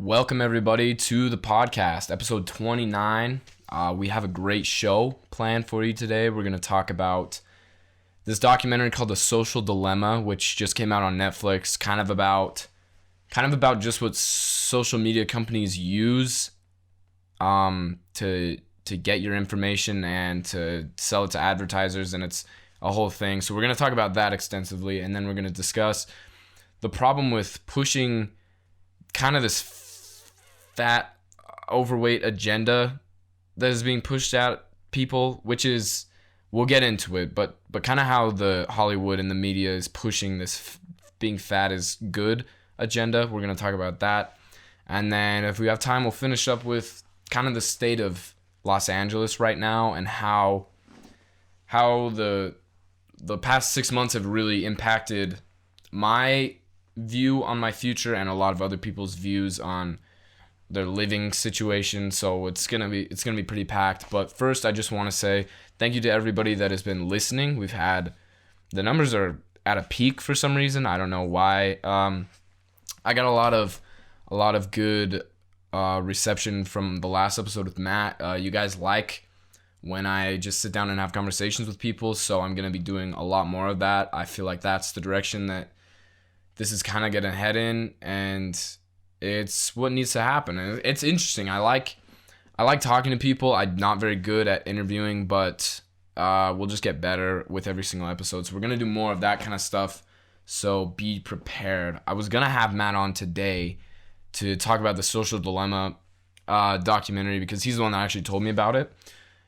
Welcome, everybody, to the podcast, episode 29. We have a great show planned for you today. We're going to talk about this documentary called The Social Dilemma, which just came out on Netflix, kind of about just what social media companies use to get your information and to sell it to advertisers, and it's a whole thing. So we're going to talk about that extensively, and then we're going to discuss the problem with pushing kind of this fat, overweight agenda that is being pushed at people, which is, we'll get into it, but kind of how the Hollywood and the media is pushing this being fat is good agenda. We're going to talk about that. And then if we have time, we'll finish up with kind of the state of Los Angeles right now and how the past 6 months have really impacted my view on my future and a lot of other people's views on their living situation. So it's gonna be pretty packed. But first, I just want to say thank you to everybody that has been listening. The numbers are at a peak for some reason. I don't know why. I got a lot of good reception from the last episode with Matt. You guys like when I just sit down and have conversations with people, so I'm gonna be doing a lot more of that. I feel like that's the direction that this is kind of going to head in, and it's what needs to happen. And it's interesting. I like talking to people. I'm not very good at interviewing, but we'll just get better with every single episode. So we're going to do more of that kind of stuff. So be prepared. I was going to have Matt on today to talk about the Social Dilemma documentary because he's the one that actually told me about it.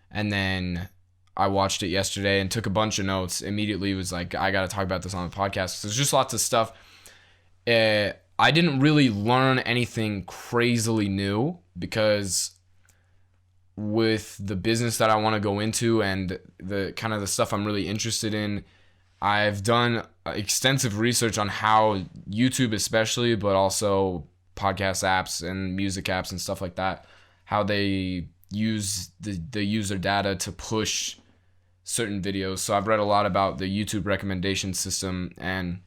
And then I watched it yesterday and took a bunch of notes. Immediately was like, I got to talk about this on the podcast. There's just lots of stuff. I didn't really learn anything crazily new because with the business that I want to go into and the kind of the stuff I'm really interested in, I've done extensive research on how YouTube especially, but also podcast apps and music apps and stuff like that, how they use the user data to push certain videos. So I've read a lot about the YouTube recommendation system and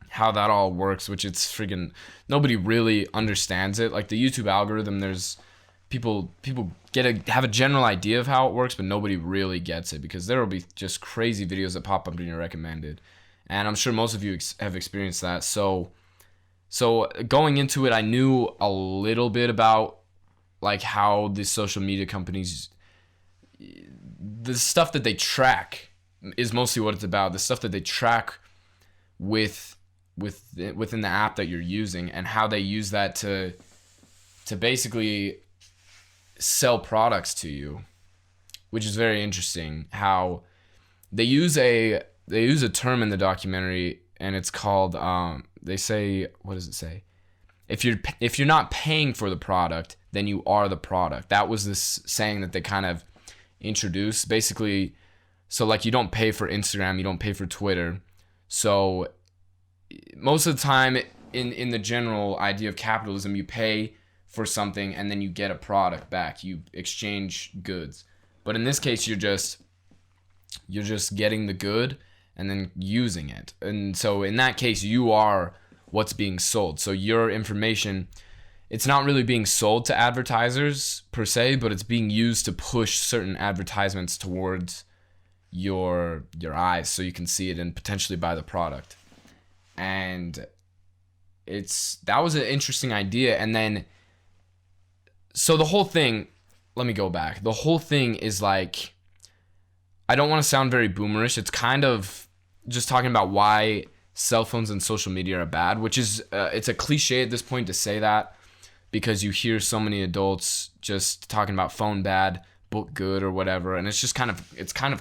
how that all works, which it's freaking nobody really understands it. Like the YouTube algorithm, there's people have a general idea of how it works, but nobody really gets it because there will be just crazy videos that pop up in your recommended, and I'm sure most of you have experienced that. So going into it, I knew a little bit about like how the social media companies, the stuff that they track is mostly what it's about. The stuff that they track within the app that you're using and how they use that to basically sell products to you, which is very interesting. How they use a term in the documentary, and it's called they say, what does it say? If you're not paying for the product, then you are the product. That was this saying that they kind of introduced, basically. So like, you don't pay for Instagram, you don't pay for Twitter. So most of the time in the general idea of capitalism, you pay for something and then you get a product back. You exchange goods. But in this case, you're just getting the good and then using it. And so in that case, you are what's being sold. So your information, it's not really being sold to advertisers per se, but it's being used to push certain advertisements towards your eyes so you can see it and potentially buy the product. And that was an interesting idea. And then, so the whole thing, let me go back. The whole thing is like, I don't want to sound very boomerish. It's kind of just talking about why cell phones and social media are bad, which is, it's a cliche at this point to say that because you hear so many adults just talking about phone bad, book good, or whatever. And it's just kind of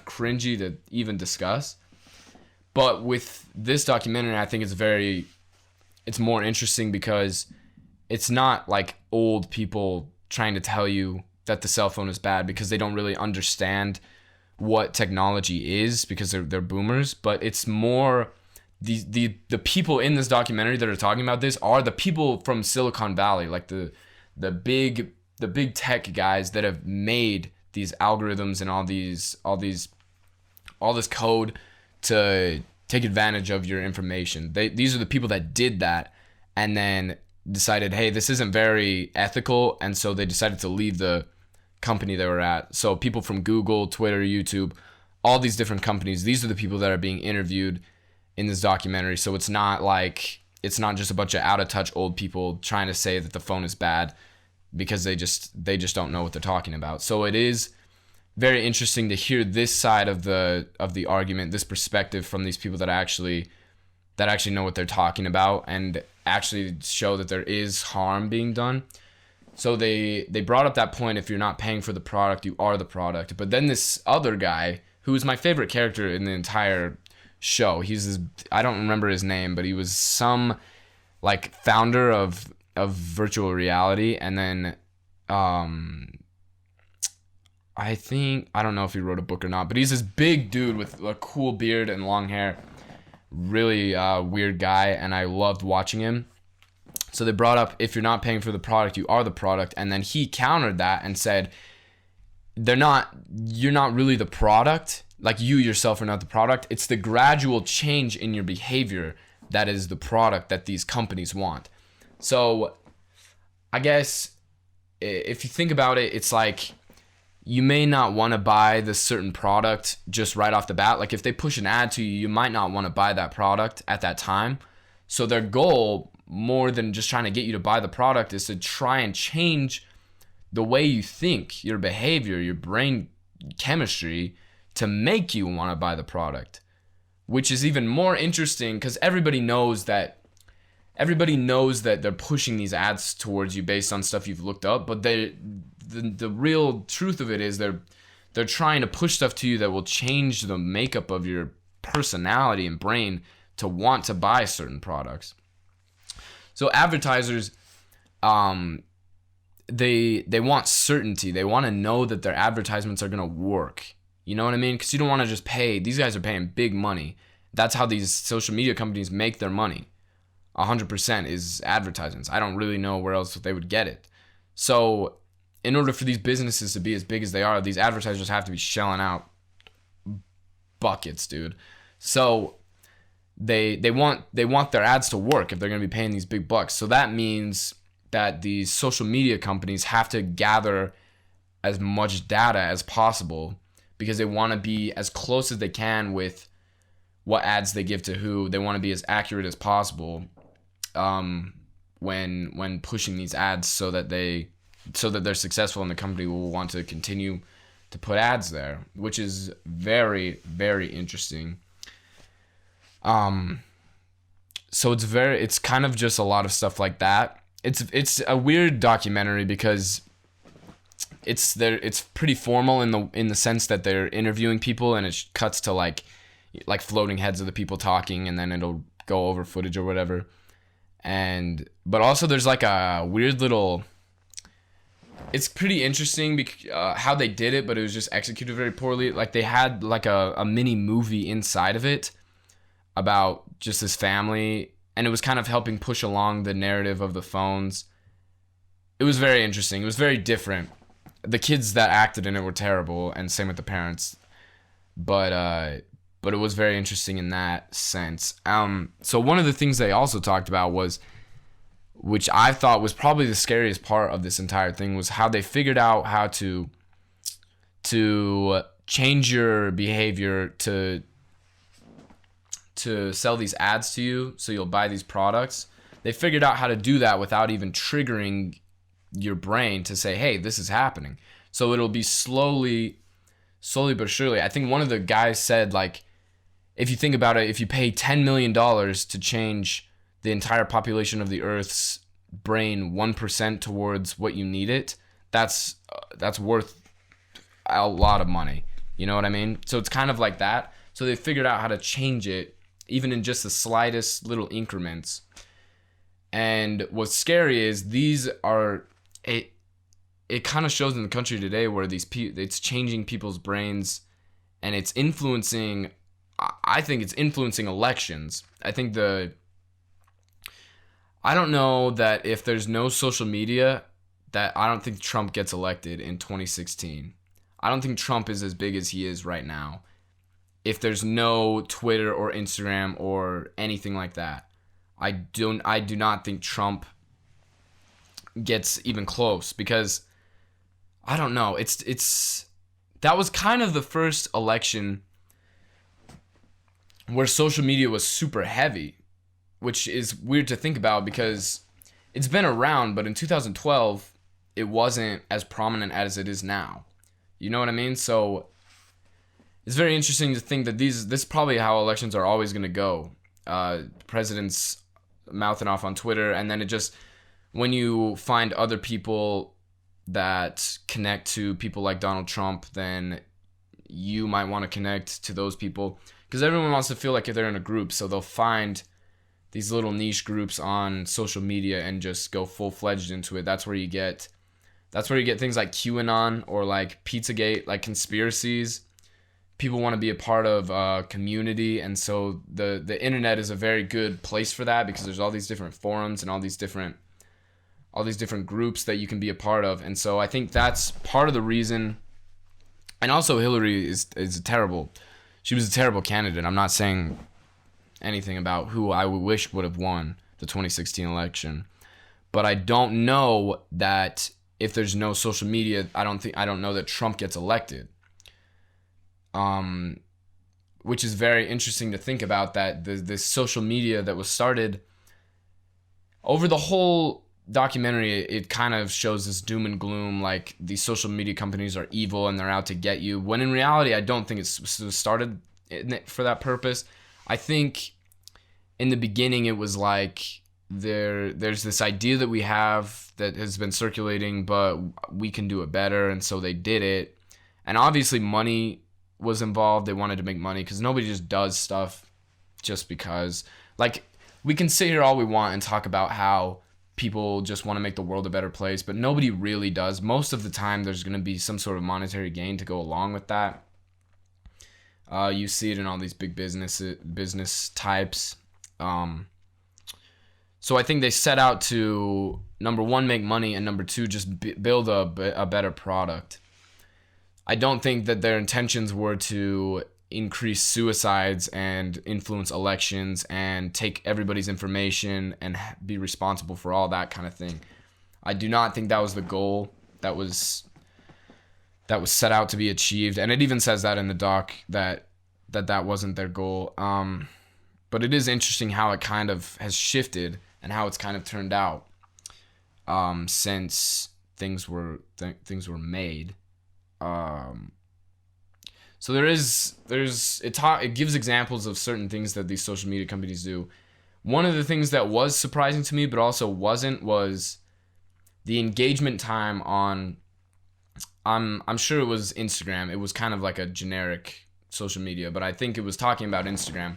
cringy to even discuss. But with this documentary, I think it's more interesting because it's not like old people trying to tell you that the cell phone is bad because they don't really understand what technology is because they're boomers. But it's more the people in this documentary that are talking about this are the people from Silicon Valley, like the big tech guys that have made these algorithms and all this code to take advantage of your information. These are the people that did that, and then decided, hey, this isn't very ethical, and so they decided to leave the company they were at. So people from Google, Twitter, YouTube, all these different companies, these are the people that are being interviewed in this documentary. So it's not just a bunch of out of touch old people trying to say that the phone is bad because they just don't know what they're talking about. So it is very interesting to hear this side of the argument, this perspective from these people that actually know what they're talking about and actually show that there is harm being done. So they brought up that point, if you're not paying for the product, you are the product. But then this other guy, who is my favorite character in the entire show, I don't remember his name, but he was some like founder of virtual reality, and then I don't know if he wrote a book or not, but he's this big dude with a cool beard and long hair, really weird guy, and I loved watching him. So they brought up, if you're not paying for the product, you are the product, and then he countered that and said, you're not really the product. Like, you yourself are not the product. It's the gradual change in your behavior that is the product that these companies want. So I guess if you think about it, it's like you may not want to buy this certain product just right off the bat. Like, if they push an ad to you, you might not want to buy that product at that time. So their goal, more than just trying to get you to buy the product, is to try and change the way you think, your behavior, your brain chemistry, to make you want to buy the product, which is even more interesting because everybody knows that they're pushing these ads towards you based on stuff you've looked up, but the real truth of it is they're trying to push stuff to you that will change the makeup of your personality and brain to want to buy certain products. So advertisers, they want certainty. They want to know that their advertisements are going to work. You know what I mean? Because you don't want to just pay. These guys are paying big money. That's how these social media companies make their money. 100% is advertisements. I don't really know where else they would get it. So in order for these businesses to be as big as they are, these advertisers have to be shelling out buckets, dude. So they want their ads to work if they're going to be paying these big bucks. So that means that these social media companies have to gather as much data as possible because they want to be as close as they can with what ads they give to who. They want to be as accurate as possible when pushing these ads so that they're successful and the company will want to continue to put ads there, which is very, very interesting. So it's kind of just a lot of stuff like that. It's a weird documentary because it's pretty formal in the sense that they're interviewing people and it cuts to like floating heads of the people talking, and then it'll go over footage or whatever. But also there's like a weird little. It's pretty interesting how they did it, but it was just executed very poorly. Like, they had like a mini movie inside of it about just this family, and it was kind of helping push along the narrative of the phones. It was very interesting. It was very different. The kids that acted in it were terrible, and same with the parents. But it was very interesting in that sense. So one of the things they also talked about was, which I thought was probably the scariest part of this entire thing, was how they figured out how to change your behavior to sell these ads to you so you'll buy these products. They figured out how to do that without even triggering your brain to say, hey, this is happening. So it'll be slowly but surely. I think one of the guys said, like, if you think about it, if you pay $10 million to change the entire population of the Earth's brain 1% towards what you need it, that's worth a lot of money. You know what I mean? So it's kind of like that. So they figured out how to change it even in just the slightest little increments. And what's scary is these are it kind of shows in the country today where it's changing people's brains, and it's influencing. I think it's influencing elections. I don't know that if there's no social media, that I don't think Trump gets elected in 2016. I don't think Trump is as big as he is right now if there's no Twitter or Instagram or anything like that. I do not think Trump gets even close, because I don't know. It's that was kind of the first election where social media was super heavy, which is weird to think about because it's been around, but in 2012 it wasn't as prominent as it is now. You know what I mean? So it's very interesting to think that this is probably how elections are always going to go. Presidents mouthing off on Twitter, and then it just, when you find other people that connect to people like Donald Trump, then you might want to connect to those people, because everyone wants to feel like they're in a group, so they'll find these little niche groups on social media and just go full-fledged into it. That's where you get things like QAnon or like Pizzagate, like conspiracies. People want to be a part of a community, and so the internet is a very good place for that, because there's all these different forums and all these different groups that you can be a part of. And so I think that's part of the reason. And also Hillary is she was a terrible candidate. I'm not saying anything about who I wish would have won the 2016 election, but I don't know that if there's no social media, I don't know that Trump gets elected. Which is very interesting to think about, that this social media that was started over the whole documentary, it kind of shows this doom and gloom, like these social media companies are evil and they're out to get you, when in reality I don't think it's started for that purpose. I think in the beginning it was like there's this idea that we have that has been circulating, but we can do it better, and so they did it. And obviously money was involved. They wanted to make money, because nobody just does stuff just because. Like, we can sit here all we want and talk about how people just want to make the world a better place, but nobody really does. Most of the time there's going to be some sort of monetary gain to go along with that. You see it in all these big business types. So I think they set out to, number one, make money, and number two, just build a better product. I don't think that their intentions were to increase suicides and influence elections and take everybody's information and be responsible for all that kind of thing. I do not think that was the goal that was set out to be achieved, and it even says that in the doc that wasn't their goal. But it is interesting how it kind of has shifted and how it's kind of turned out since things were made. So it gives examples of certain things that these social media companies do. One of the things that was surprising to me but also wasn't was the engagement time on, I'm sure it was Instagram. It was kind of like a generic social media, but I think it was talking about Instagram.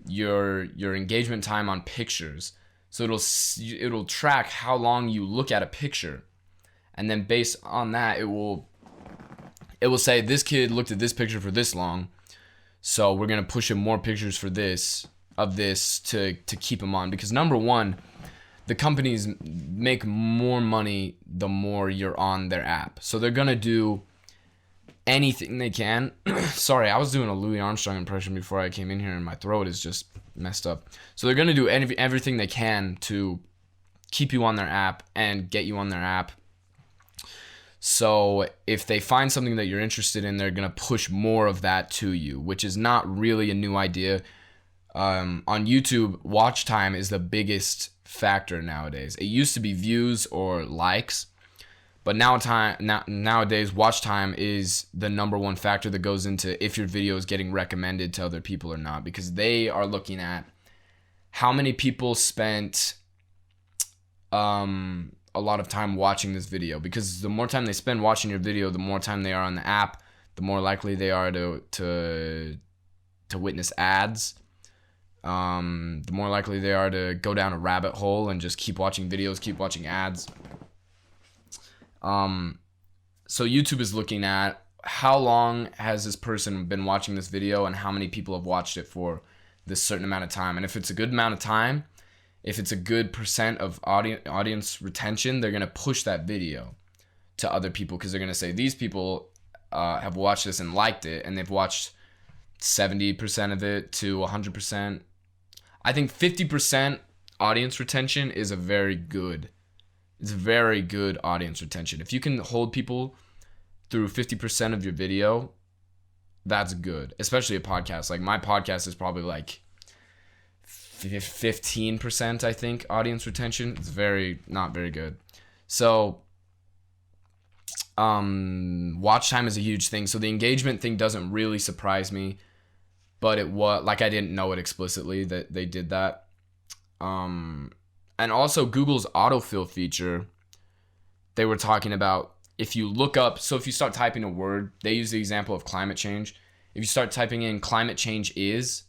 Your engagement time on pictures. So it'll track how long you look at a picture, and then based on that it will say this kid looked at this picture for this long, so we're gonna push him more pictures for this to keep him on. Because number one, the companies make more money the more you're on their app, so they're gonna do anything they can. Sorry, I was doing a Louis Armstrong impression before I came in here, and my throat is just messed up. So they're gonna do everything they can to keep you on their app and get you on their app. So if they find something that you're interested in, they're going to push more of that to you, which is not really a new idea. On YouTube, watch time is the biggest factor nowadays. It used to be views or likes, but nowadays watch time is the number one factor that goes into if your video is getting recommended to other people or not, because they are looking at how many people spent a lot of time watching this video, because the more time they spend watching your video, the more time they are on the app, the more likely they are to witness ads, the more likely they are to go down a rabbit hole and just keep watching videos, keep watching ads. So YouTube is looking at how long has this person been watching this video and how many people have watched it for this certain amount of time. And if it's a good amount of time, if it's a good percent of audience retention, they're going to push that video to other people, because they're going to say these people have watched this and liked it, and they've watched 70% of it to 100%. I think 50% audience retention is a very good It's very good audience retention. If you can hold people through 50% of your video, that's good, especially a podcast. Like my podcast is probably like 15%, I think, audience retention. It's not very good. So watch time is a huge thing. So the engagement thing doesn't really surprise me, but it was like I didn't know it explicitly that they did that. And also Google's autofill feature, they were talking about if you look up, so if you start typing a word, they use the example of climate change. If you start typing in climate change is,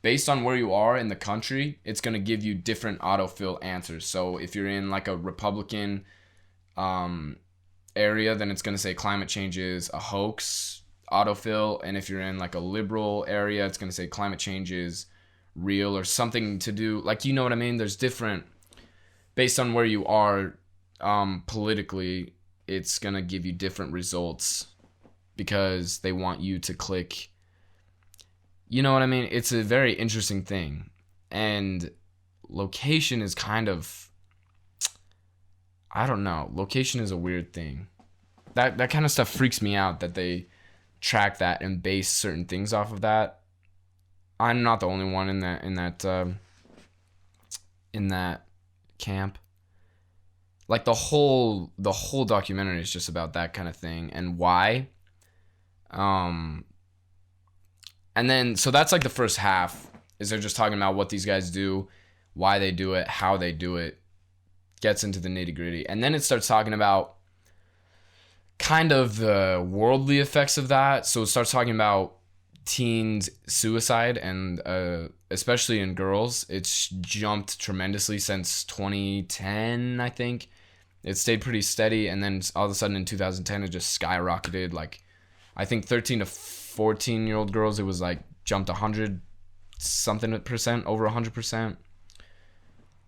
based on where you are in the country, it's going to give you different autofill answers. So if you're in like a Republican area, then it's going to say climate change is a hoax autofill. And if you're in like a liberal area, it's going to say climate change is real or something to do. Like, you know what I mean? There's different, based on where you are politically, it's going to give you different results because they want you to click. You know what I mean? It's a very interesting thing. And location is kind of, I don't know. Location is a weird thing. That kind of stuff freaks me out that they track that and base certain things off of that. I'm not the only one in that camp. Like the whole documentary is just about that kind of thing and why. And then so that's like the first half is they're just talking about what these guys do, why they do it, how they do it, gets into the nitty-gritty. And then it starts talking about kind of the worldly effects of that. So it starts talking about teens suicide and especially in girls, it's jumped tremendously since 2010, I think. It stayed pretty steady, and then all of a sudden in 2010 it just skyrocketed. Like I think 13 to 14-year-old girls, it was like jumped 100 something percent, over 100%.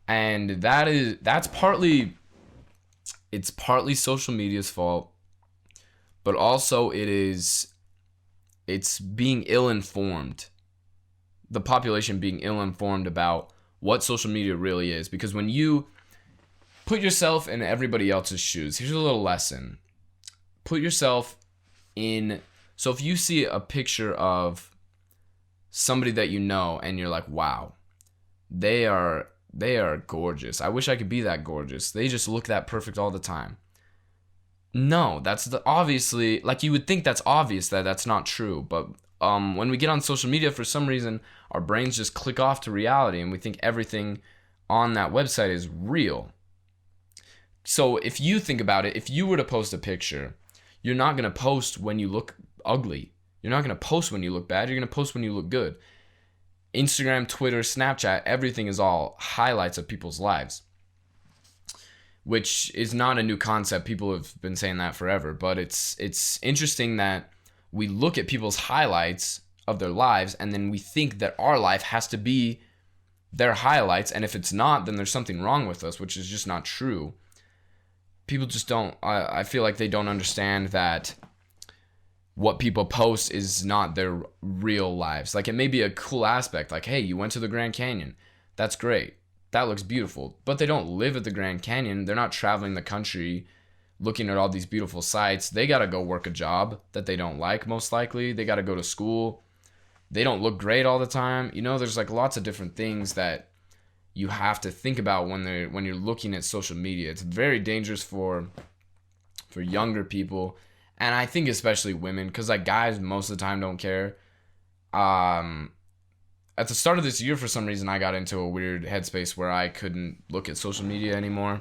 And that's partly social media's fault, but also it's being ill-informed. The population being ill-informed about what social media really is. Because when you put yourself in everybody else's shoes, here's a little lesson. Put yourself in, so if you see a picture of somebody that you know and you're like, wow, they are gorgeous. I wish I could be that gorgeous. They just look that perfect all the time. No, obviously, like you would think that's obvious that that's not true. But when we get on social media, for some reason, our brains just click off to reality and we think everything on that website is real. So if you think about it, if you were to post a picture, you're not going to post when you look ugly. You're not going to post when you look bad. You're going to post when you look good. Instagram, Twitter, Snapchat, everything is all highlights of people's lives, which is not a new concept. People have been saying that forever, but it's interesting that we look at people's highlights of their lives and then we think that our life has to be their highlights, and if it's not, then there's something wrong with us, which is just not true. People just don't, I feel like they don't understand that what people post is not their real lives. Like, it may be a cool aspect, like, hey, you went to the Grand Canyon. That's great. That looks beautiful. But they don't live at the Grand Canyon. They're not traveling the country looking at all these beautiful sights. They got to go work a job that they don't like, most likely. They got to go to school. They don't look great all the time. You know, there's like lots of different things that you have to think about when you're looking at social media. It's very dangerous for younger people, and I think especially women, because like guys most of the time don't care. At the start of this year, for some reason, I got into a weird headspace where I couldn't look at social media anymore.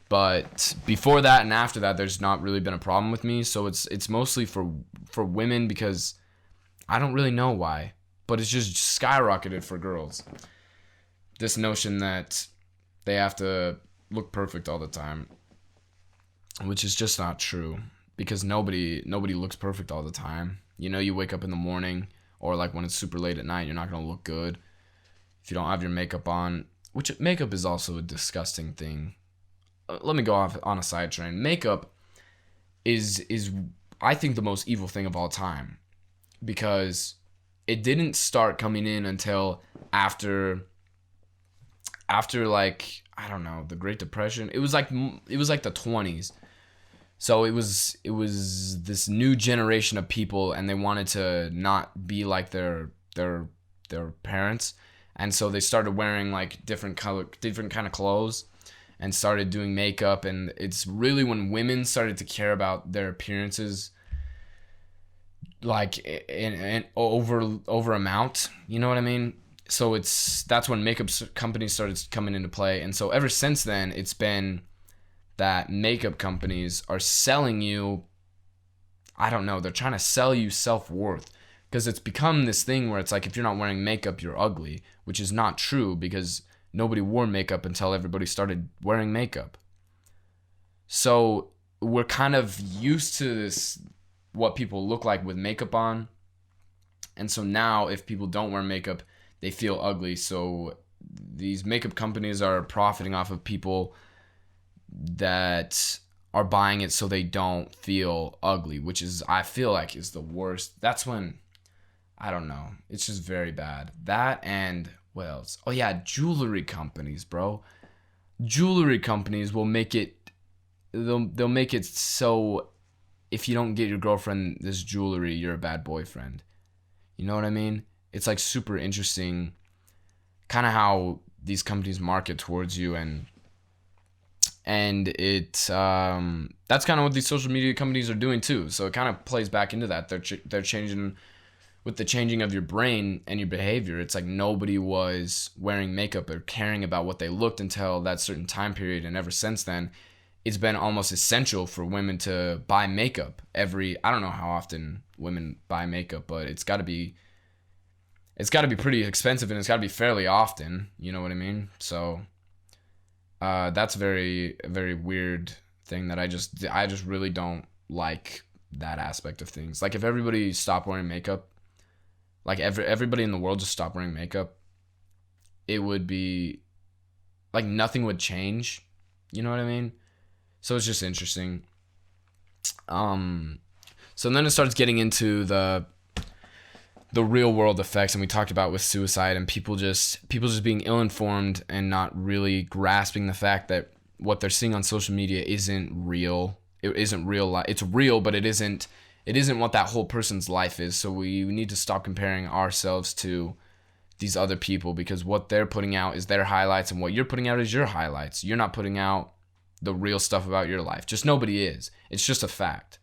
But before that and after that, there's not really been a problem with me. So it's mostly for women, because I don't really know why, but it's just skyrocketed for girls. This notion that they have to look perfect all the time, which is just not true, because nobody looks perfect all the time. You know, you wake up in the morning, or like when it's super late at night, you're not going to look good if you don't have your makeup on, which makeup is also a disgusting thing. Let me go off on a side train. Makeup is I think the most evil thing of all time, because it didn't start coming in until after after like, I don't know, the Great Depression. It was like the 20s. So it was this new generation of people, and they wanted to not be like their parents, and so they started wearing like different kind of clothes, and started doing makeup. And it's really when women started to care about their appearances, like in over amount, you know what I mean? So that's when makeup companies started coming into play. And so ever since then, it's been that makeup companies are selling you, I don't know, they're trying to sell you self-worth, because it's become this thing where it's like, if you're not wearing makeup, you're ugly, which is not true, because nobody wore makeup until everybody started wearing makeup. So we're kind of used to this, what people look like with makeup on. And so now if people don't wear makeup, they feel ugly. So these makeup companies are profiting off of people that are buying it so they don't feel ugly, which is, I feel like, is the worst. That's when, I don't know, it's just very bad. That, and what else? Oh yeah, jewelry companies, bro. Jewelry companies will make it, they'll make it so if you don't get your girlfriend this jewelry, you're a bad boyfriend. You know what I mean? It's like super interesting kind of how these companies market towards you, and it's that's kind of what these social media companies are doing too. So it kind of plays back into that. They're changing with the changing of your brain and your behavior. It's like nobody was wearing makeup or caring about what they looked until that certain time period, and ever since then, it's been almost essential for women to buy makeup I don't know how often women buy makeup, but it's got to be pretty expensive, and it's got to be fairly often. You know what I mean? So that's a very, very weird thing that I just really don't like that aspect of things. Like if everybody stopped wearing makeup, like everybody in the world just stopped wearing makeup, it would be like nothing would change. You know what I mean? So it's just interesting. So then it starts getting into the real world effects, and we talked about with suicide and people just being ill-informed and not really grasping the fact that what they're seeing on social media isn't real. It isn't real life. It's real, but it isn't what that whole person's life is. So we need to stop comparing ourselves to these other people, because what they're putting out is their highlights, and what you're putting out is your highlights. You're not putting out the real stuff about your life. Just nobody is. It's just a fact.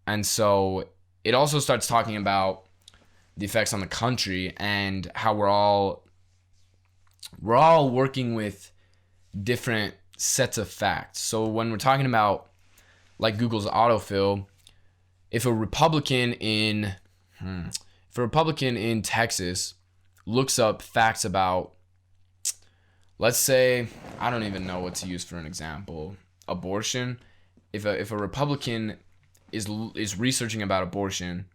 And so it also starts talking about the effects on the country, and how we're all working with different sets of facts. So when we're talking about like Google's autofill, if a Republican in Texas looks up facts about, let's say, I don't even know what to use for an example, abortion. If a Republican is researching about abortion,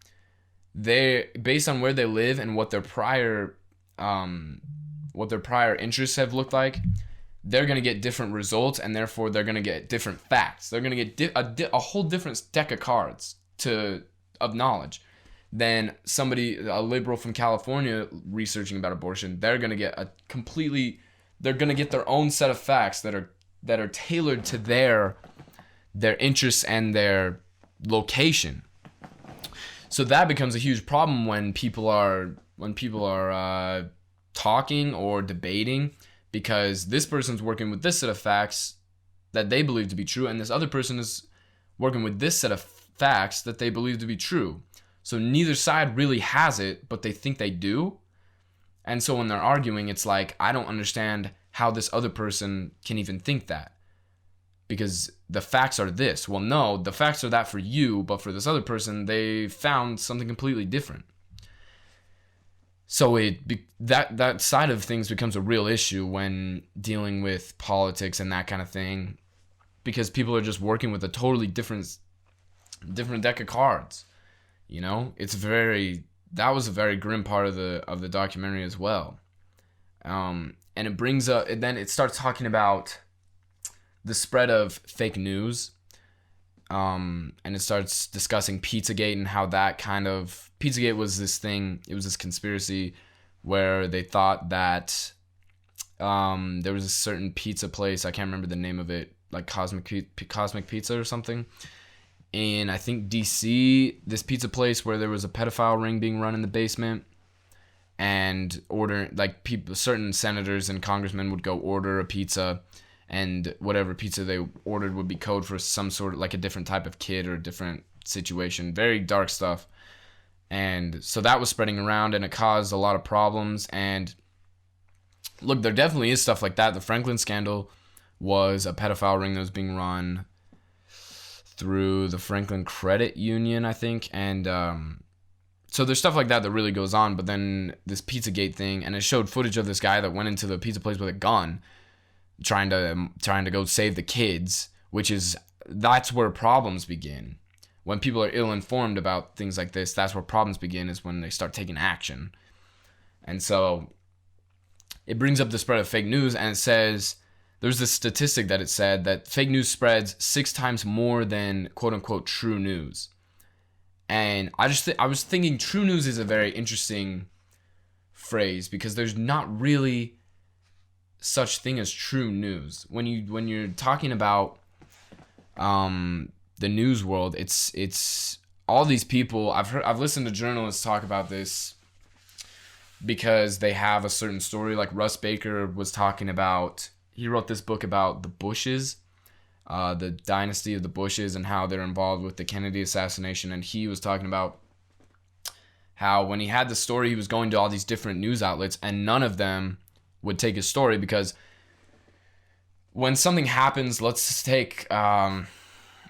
they, based on where they live and what their prior interests have looked like, they're going to get different results, and therefore they're going to get different facts. They're going to get a whole different deck of cards of knowledge than a liberal from California researching about abortion. They're going to get they're going to get their own set of facts that are tailored to their interests and their location. So that becomes a huge problem when people are talking or debating, because this person's working with this set of facts that they believe to be true, and this other person is working with this set of facts that they believe to be true. So neither side really has it, but they think they do. And so when they're arguing, it's like, I don't understand how this other person can even think that, because the facts are this. Well, no, the facts are that for you, but for this other person, they found something completely different. So that side of things becomes a real issue when dealing with politics and that kind of thing, because people are just working with a totally different deck of cards. You know, that was a very grim part of the documentary as well. And it brings up, and then it starts talking about the spread of fake news, and it starts discussing Pizzagate and how Pizzagate was this thing. It was this conspiracy where they thought that There was a certain pizza place, I can't remember the name of it, like Cosmic Pizza or something, in I think DC, this pizza place where there was a pedophile ring being run in the basement, and certain senators and congressmen would go order a pizza, and whatever pizza they ordered would be code for some sort of like a different type of kid or a different situation. Very dark stuff. And so that was spreading around, and it caused a lot of problems. And look, there definitely is stuff like that. The Franklin scandal was a pedophile ring that was being run through the Franklin Credit Union, I think. And so there's stuff like that that really goes on. But then this Pizzagate thing, and it showed footage of this guy that went into the pizza place with a gun, trying to go save the kids, that's where problems begin. When people are ill-informed about things like this, that's where problems begin, is when they start taking action. And so it brings up the spread of fake news, and it says, there's this statistic that it said that fake news spreads 6 times more than quote-unquote true news. And I was thinking true news is a very interesting phrase, because there's not really such thing as true news. When you're talking about the news world, it's all these people. I've listened to journalists talk about this because they have a certain story. Like Russ Baker was talking about, he wrote this book about the Bushes, the dynasty of the Bushes, and how they're involved with the Kennedy assassination. And he was talking about how when he had the story, he was going to all these different news outlets, and none of them would take his story, because when something happens, let's take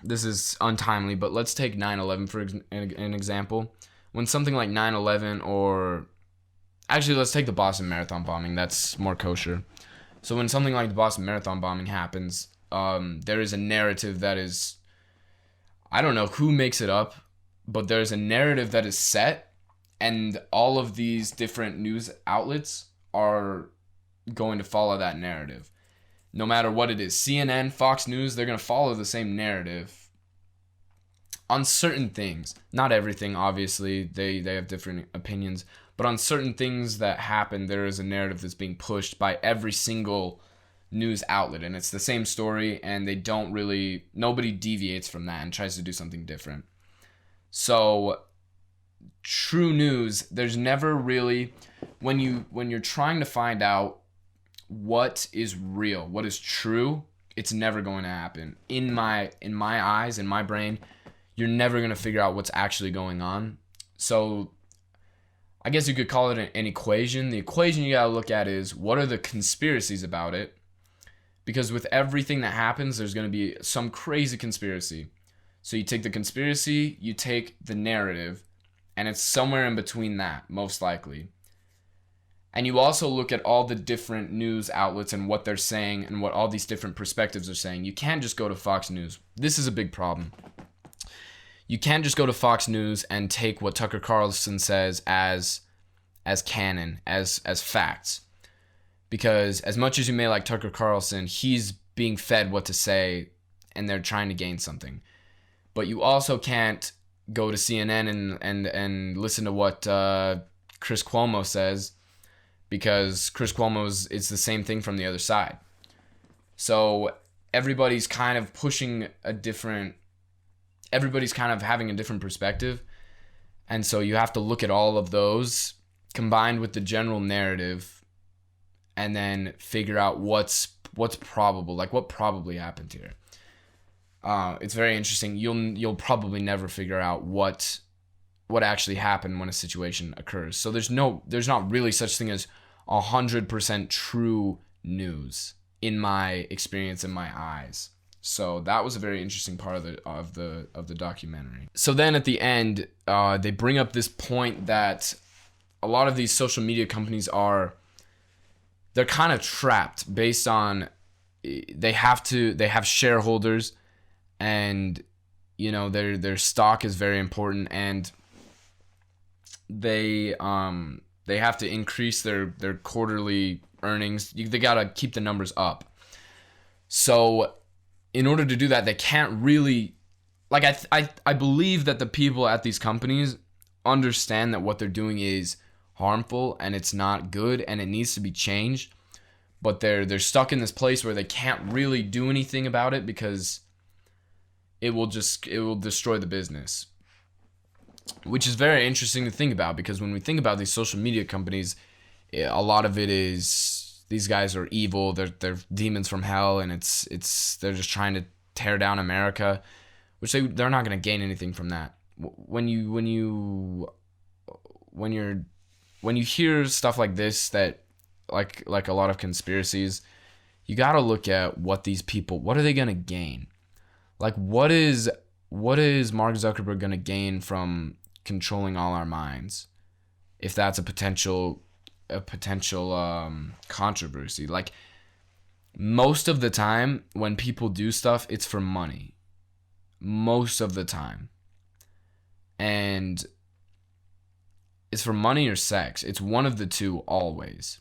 this is untimely, but let's take 9/11 for an example. When something like 9/11, or actually let's take the Boston Marathon bombing, that's more kosher. So when something like the Boston Marathon bombing happens, there is a narrative that is, I don't know who makes it up, but there's a narrative that is set, and all of these different news outlets are going to follow that narrative. No matter what it is, CNN, Fox News, they're going to follow the same narrative on certain things. Not everything, obviously. They have different opinions. But on certain things that happen, there is a narrative that's being pushed by every single news outlet. And it's the same story, and nobody deviates from that and tries to do something different. So true news, there's never really, when you're trying to find out what is real, what is true, it's never going to happen. In my eyes, in my brain, you're never going to figure out what's actually going on. So I guess you could call it an equation. The equation you got to look at is, what are the conspiracies about it? Because with everything that happens, there's going to be some crazy conspiracy. So you take the conspiracy, you take the narrative, and it's somewhere in between that, most likely. And you also look at all the different news outlets and what they're saying and what all these different perspectives are saying. You can't just go to Fox News. This is a big problem. You can't just go to Fox News and take what Tucker Carlson says as canon, as facts. Because as much as you may like Tucker Carlson, he's being fed what to say, and they're trying to gain something. But you also can't go to CNN and listen to what Chris Cuomo says, because Chris Cuomo's, it's the same thing from the other side. So everybody's kind of having a different perspective. And so you have to look at all of those combined with the general narrative, and then figure out what's probable, like what probably happened here. It's very interesting. You'll probably never figure out what actually happened when a situation occurs. So there's not really such thing as 100% true news in my experience, in my eyes. So that was a very interesting part of the documentary. So then at the end, they bring up this point that a lot of these social media companies they're kind of trapped based on, they have shareholders, and their stock is very important, and they have to increase their quarterly earnings. They gotta keep the numbers up. So in order to do that, they can't really, like, I believe that the people at these companies understand that what they're doing is harmful and it's not good and it needs to be changed. but they're stuck in this place where they can't really do anything about it because it will destroy the business. Which is very interesting to think about, because when we think about these social media companies, a lot of it is these guys are evil. They're demons from hell, and they're just trying to tear down America, which they're not going to gain anything from that. When you hear stuff like this, that like a lot of conspiracies, you got to look at what are they going to gain? Like, what is Mark Zuckerberg going to gain from controlling all our minds, if that's a potential controversy? Like, most of the time when people do stuff, it's for money. Most of the time. And it's for money or sex. It's one of the two always.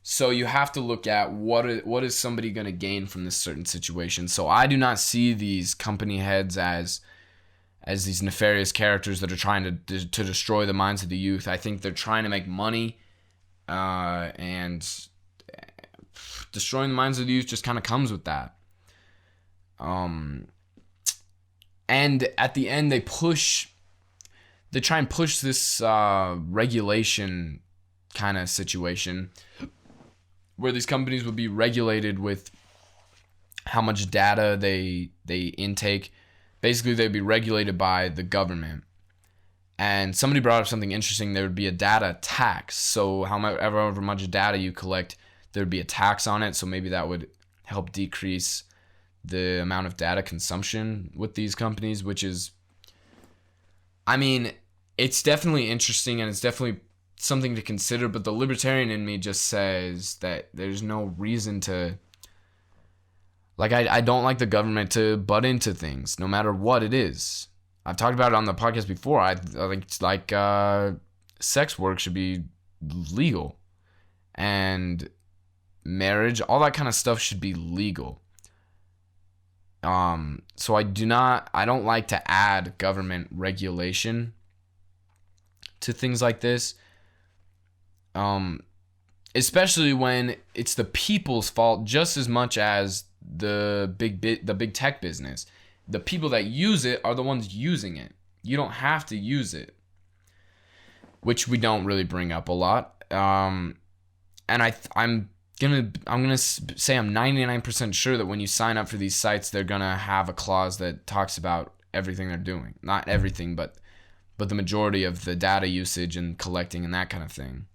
So you have to look at what is somebody going to gain from this certain situation. So I do not see these company heads as these nefarious characters that are trying to destroy the minds of the youth. I think they're trying to make money, and destroying the minds of the youth just kind of comes with that. And at the end, they try and push this regulation kind of situation, where these companies would be regulated with how much data they intake. Basically, they'd be regulated by the government. And somebody brought up something interesting. There would be a data tax. So however much data you collect, there would be a tax on it. So maybe that would help decrease the amount of data consumption with these companies, which is, I mean, it's definitely interesting, and it's definitely something to consider, but the libertarian in me just says that there's no reason to, like, I don't like the government to butt into things, no matter what it is. I've talked about it on the podcast before. I think it's like sex work should be legal, and marriage, all that kind of stuff should be legal. So I don't like to add government regulation to things like this. Especially when it's the people's fault just as much as the big tech business. The people that use it are the ones using it. You don't have to use it, which we don't really bring up a lot. And I'm gonna say I'm 99% sure that when you sign up for these sites, they're gonna have a clause that talks about everything they're doing. Not everything, but the majority of the data usage and collecting and that kind of thing.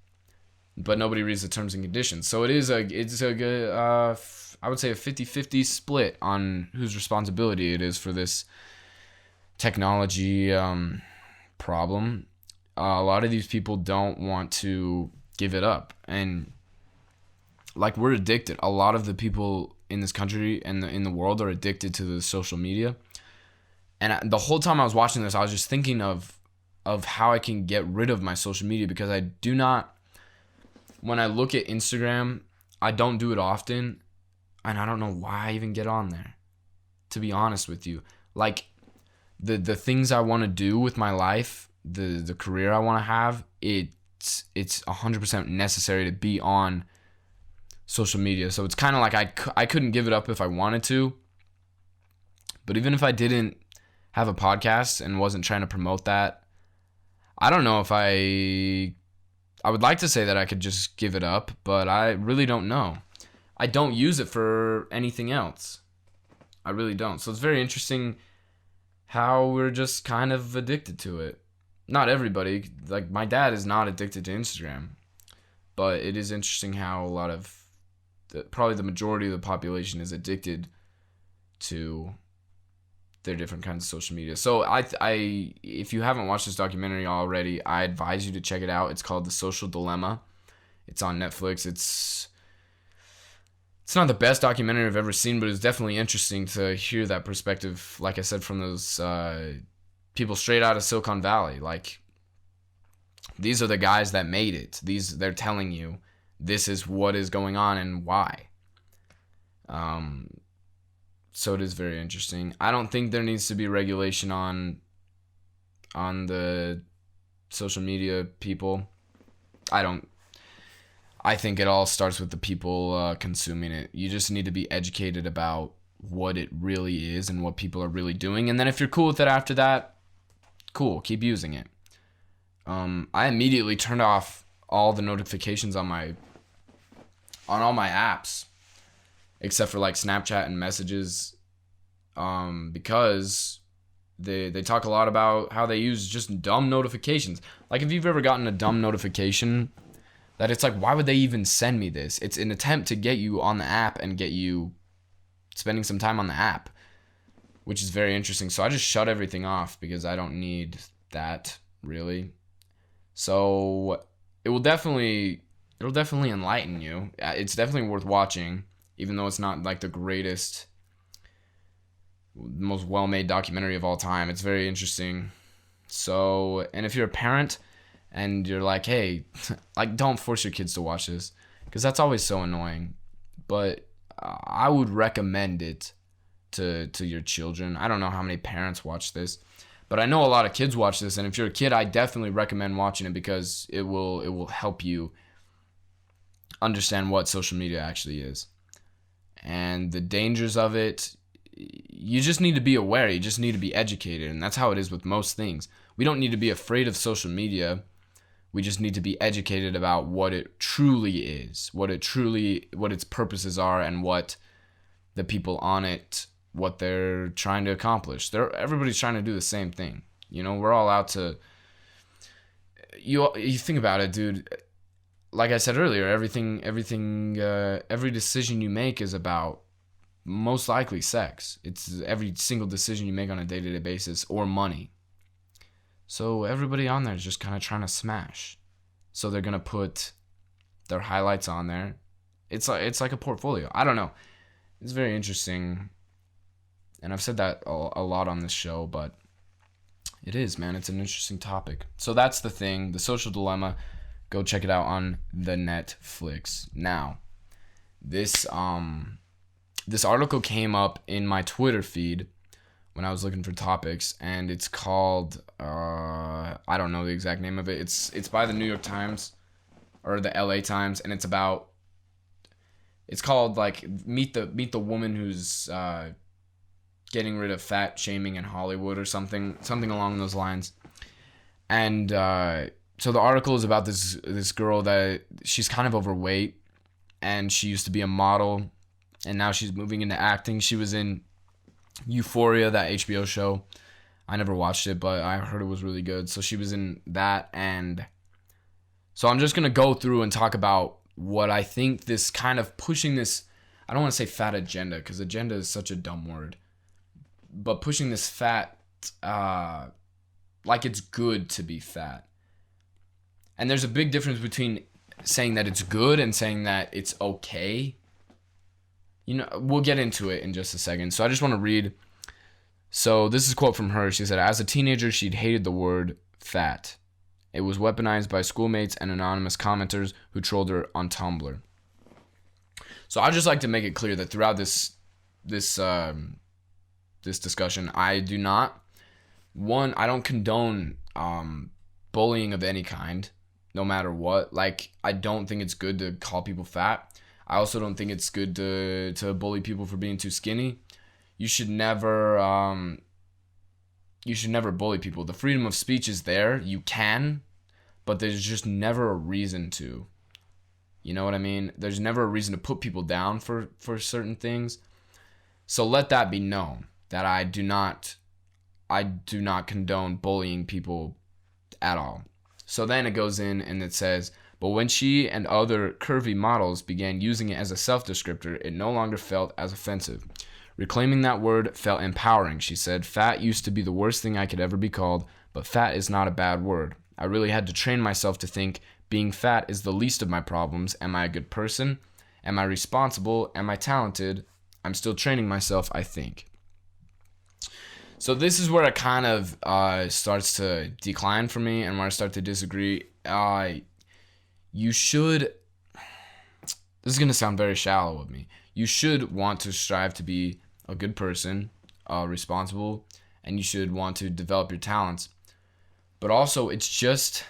But nobody reads the terms and conditions. So it's a good, I would say a 50-50 split on whose responsibility it is for this technology problem. A lot of these people don't want to give it up. And like, we're addicted. A lot of the people in this country and in the world are addicted to the social media. And the whole time I was watching this, I was just thinking of how I can get rid of my social media, because I do not, when I look at Instagram, I don't do it often, and I don't know why I even get on there, to be honest with you. Like, the things I want to do with my life, the career I want to have, it's 100% necessary to be on social media. So it's kind of like I couldn't give it up if I wanted to, but even if I didn't have a podcast and wasn't trying to promote that, I don't know if I would like to say that I could just give it up, but I really don't know. I don't use it for anything else. I really don't. So it's very interesting how we're just kind of addicted to it. Not everybody. Like, my dad is not addicted to Instagram, but it is interesting how a lot of, probably the majority of the population is addicted to their different kinds of social media. So I if you haven't watched this documentary already, I advise you to check it out. It's called The Social Dilemma. It's on Netflix. It's not the best documentary I've ever seen, but it's definitely interesting to hear that perspective, like I said, from those people straight out of Silicon Valley. Like, these are the guys that made it. They're telling you this is what is going on and why. So it is very interesting. I don't think there needs to be regulation on the social media people. I don't I think it all starts with the people consuming it. You just need to be educated about what it really is and what people are really doing. And then if you're cool with it after that, cool, keep using it. I immediately turned off all the notifications on all my apps, except for like Snapchat and messages, because they talk a lot about how they use just dumb notifications. Like if you've ever gotten a dumb notification that it's like, why would they even send me this? It's an attempt to get you on the app and get you spending some time on the app, which is very interesting. So I just shut everything off because I don't need that really. So it'll definitely enlighten you. It's definitely worth watching, even though it's not like the greatest, most well-made documentary of all time. It's very interesting. So, and if you're a parent and you're like, hey, like, don't force your kids to watch this, because that's always so annoying. But I would recommend it to your children. I don't know how many parents watch this, but I know a lot of kids watch this, and if you're a kid, I definitely recommend watching it because it will help you understand what social media actually is and the dangers of it. You just need to be aware. You just need to be educated, and that's how it is with most things. We don't need to be afraid of social media. We just need to be educated about what it truly is, what its purposes are, and what the people on it, what they're trying to accomplish. Everybody's trying to do the same thing. You know, we're all out to. You think about it, dude. Like I said earlier, every decision you make is about most likely sex. It's every single decision you make on a day-to-day basis, or money. So everybody on there is just kind of trying to smash. So they're gonna put their highlights on there. It's like a portfolio. I don't know. It's very interesting, and I've said that a lot on this show, but it is, man. It's an interesting topic. So that's the thing, The Social Dilemma. Go check it out on the Netflix. Now, this article came up in my Twitter feed when I was looking for topics, and it's called I don't know the exact name of it. It's by the New York Times or the LA Times, and it's called like meet the woman who's getting rid of fat shaming in Hollywood or something along those lines. And so the article is about this girl that she's kind of overweight, and she used to be a model, and now she's moving into acting. She was in Euphoria, that HBO show. I never watched it, but I heard it was really good. So she was in that, and so I'm just going to go through and talk about what I think this kind of pushing this, I don't want to say fat agenda, because agenda is such a dumb word, but pushing this fat, like it's good to be fat. And there's a big difference between saying that it's good and saying that it's okay. You know, we'll get into it in just a second. So I just want to read. So this is a quote from her. She said, as a teenager, she'd hated the word fat. It was weaponized by schoolmates and anonymous commenters who trolled her on Tumblr. So I'd just like to make it clear that throughout this discussion, I don't condone bullying of any kind, no matter what. Like, I don't think it's good to call people fat. I also don't think it's good to bully people for being too skinny. You should never bully people. The freedom of speech is there. You can, but there's just never a reason to. You know what I mean? There's never a reason to put people down for certain things. So let that be known that I do not condone bullying people at all. So then it goes in and it says, but when she and other curvy models began using it as a self-descriptor, it no longer felt as offensive. Reclaiming that word felt empowering, she said. Fat used to be the worst thing I could ever be called, but fat is not a bad word. I really had to train myself to think being fat is the least of my problems. Am I a good person? Am I responsible? Am I talented? I'm still training myself, I think. So this is where it kind of starts to decline for me, and where I start to disagree. You should, this is going to sound very shallow of me, you should want to strive to be a good person, responsible, and you should want to develop your talents. But also, it's just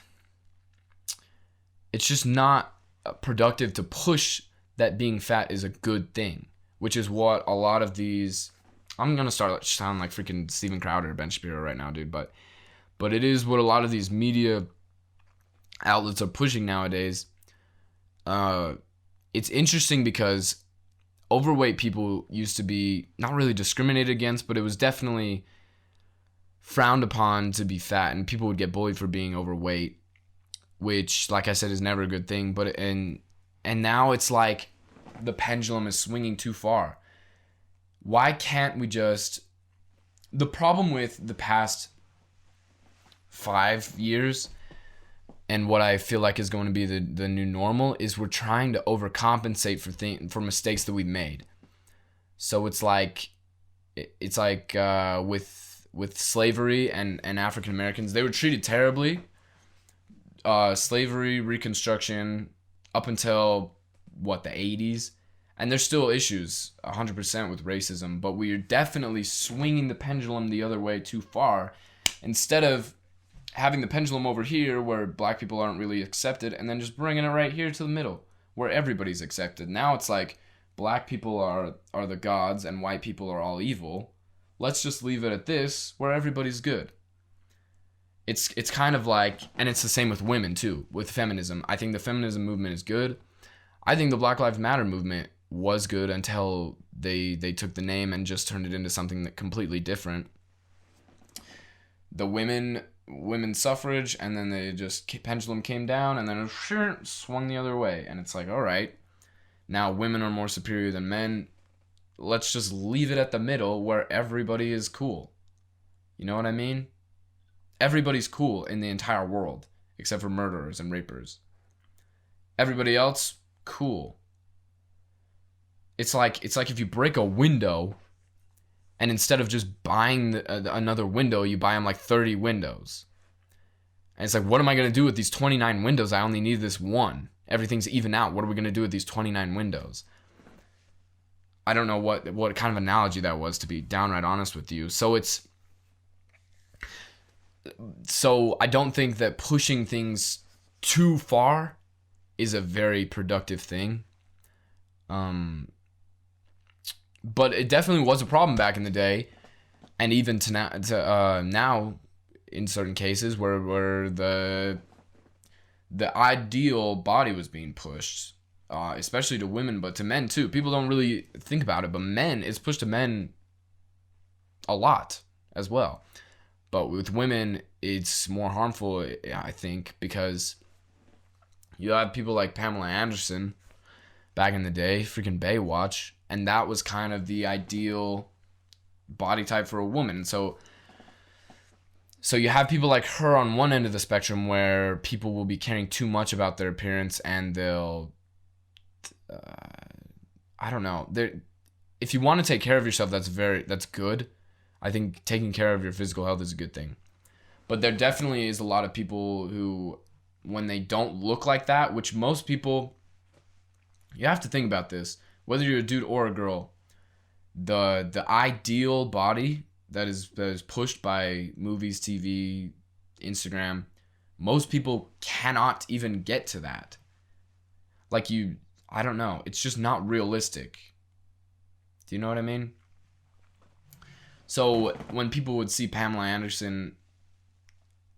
not productive to push that being fat is a good thing, which is what a lot of these. I'm gonna start sound like freaking Steven Crowder, Ben Shapiro right now, dude. But it is what a lot of these media outlets are pushing nowadays. It's interesting because overweight people used to be not really discriminated against, but it was definitely frowned upon to be fat, and people would get bullied for being overweight, which, like I said, is never a good thing. But and now it's like the pendulum is swinging too far. Why can't we just... The problem with the past 5 years and what I feel like is going to be the new normal is we're trying to overcompensate for mistakes that we've made. So it's like with slavery and African Americans, they were treated terribly. Slavery, Reconstruction, up until the 80s, and there's still issues 100% with racism, but we're definitely swinging the pendulum the other way too far. Instead of having the pendulum over here where black people aren't really accepted, and then just bringing it right here to the middle where everybody's accepted. Now it's like black people are the gods and white people are all evil. Let's just leave it at this where everybody's good. It's kind of like, and it's the same with women too, with feminism. I think the feminism movement is good. I think the Black Lives Matter movement was good until they took the name and just turned it into something that completely different. The women's suffrage, and then they just pendulum came down, and then it swung the other way, and it's like, all right, now women are more superior than men. Let's just leave it at the middle where everybody is cool. You know what I mean? Everybody's cool in the entire world except for murderers and rapers. Everybody else, cool. It's like if you break a window, and instead of just buying another window, you buy them like 30 windows. And it's like, what am I going to do with these 29 windows? I only need this one. Everything's even out. What are we going to do with these 29 windows? I don't know what kind of analogy that was, to be downright honest with you. So I don't think that pushing things too far is a very productive thing. But it definitely was a problem back in the day, and even now in certain cases where the ideal body was being pushed, especially to women, but to men too. People don't really think about it, but it's pushed to men a lot as well. But with women, it's more harmful, I think, because you have people like Pamela Anderson back in the day, freaking Baywatch, and that was kind of the ideal body type for a woman. So you have people like her on one end of the spectrum where people will be caring too much about their appearance, and they'll, I don't know. If you want to take care of yourself, that's good. I think taking care of your physical health is a good thing. But there definitely is a lot of people who, when they don't look like that, which most people, you have to think about this, whether you're a dude or a girl, the ideal body that is pushed by movies, TV, Instagram, most people cannot even get to that. I don't know, it's just not realistic. Do you know what I mean? So when people would see Pamela Anderson,